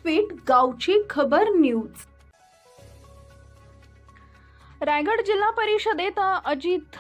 Sweet गावची खबर news. Raigad जिल्हा परिषदेत अजित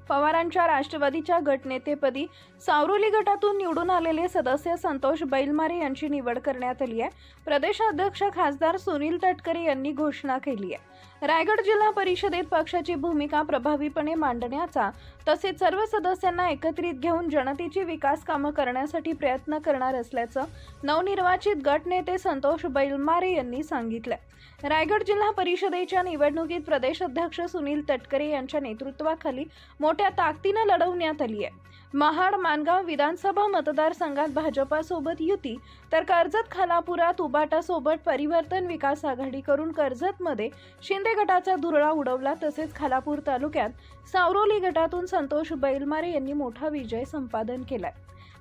पवारांच्या राष्ट्रवादीच्या गटनेतेपदी सावरोली गटातून निवडून आलेले सदस्य संतोष बैलमारे यांची निवड करण्यात आली आहे। प्रदेशाध्यक्ष खासदार सुनील तटकरे यांनी घोषणा केली आहे। रायगड जिल्हा परिषदेत पक्षाची भूमिका प्रभावीपणे मांडण्याचा तसेच सर्व सदस्यांना एकत्रित घेऊन जनतेची विकास कामे करण्यासाठी प्रयत्न करणार असल्याचं नवनिर्वाचित गटनेते संतोष बैलमारे यांनी सांगितलं। रायगड जिल्हा परिषदेच्या निवडणुकीत प्रदेशाध्यक्ष सुनील तटकरे यांच्या नेतृत्वाखाली मोठ्या ताकदीने लढवण्यात आली आहे। महाड मानगाव विधानसभा मतदारसंघात भाजपासोबत युती तर कर्जत खालापुरात उबाटासोबत परिवर्तन विकास आघाडी करून कर्जतमध्ये शिंदे गटाचा धुरळा उडवला। तसेच खालापूर तालुक्यात सावरोली गटातून संतोष बैलमारे यांनी मोठा विजय संपादन केलाय।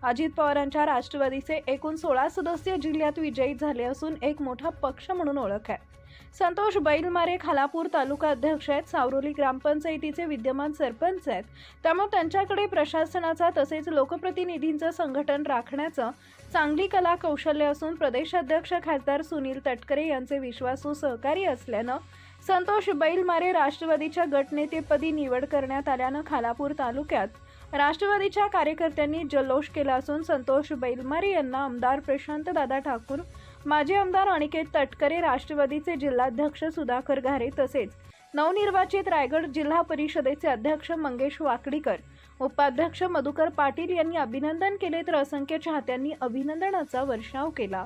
अजित पवारांच्या राष्ट्रवादीचे एकूण 16 सदस्य जिल्ह्यात विजयी झाले असून एक मोठा पक्ष म्हणून ओळख आहे। संतोष बैलमारे खालापूर तालुका अध्यक्ष आहेत, सावरोली ग्रामपंचायतीचे विद्यमान सरपंच आहेत, त्यामुळे त्यांच्याकडे प्रशासनाचा तसेच लोकप्रतिनिधींचं संघटन राखण्याचं चांगली कला कौशल्य असून प्रदेशाध्यक्ष खासदार सुनील तटकरे यांचे विश्वासू सहकारी असल्यानं संतोष बैलमारे राष्ट्रवादीच्या गटनेतेपदी निवड करण्यात आल्यानं खालापूर तालुक्यात राष्ट्रवादीच्या कार्यकर्त्यांनी जल्लोष केला असून संतोष बैलमारे यांना आमदार प्रशांतदादा ठाकूर, माजी आमदार अनिकेत तटकरे, राष्ट्रवादीचे जिल्हाध्यक्ष सुधाकर घारे तसेच नवनिर्वाचित रायगड जिल्हा परिषदेचे अध्यक्ष मंगेश वाकडीकर, उपाध्यक्ष मधुकर पाटील यांनी अभिनंदन केले तर असंख्य चाहत्यांनी अभिनंदनाचा वर्षाव केला।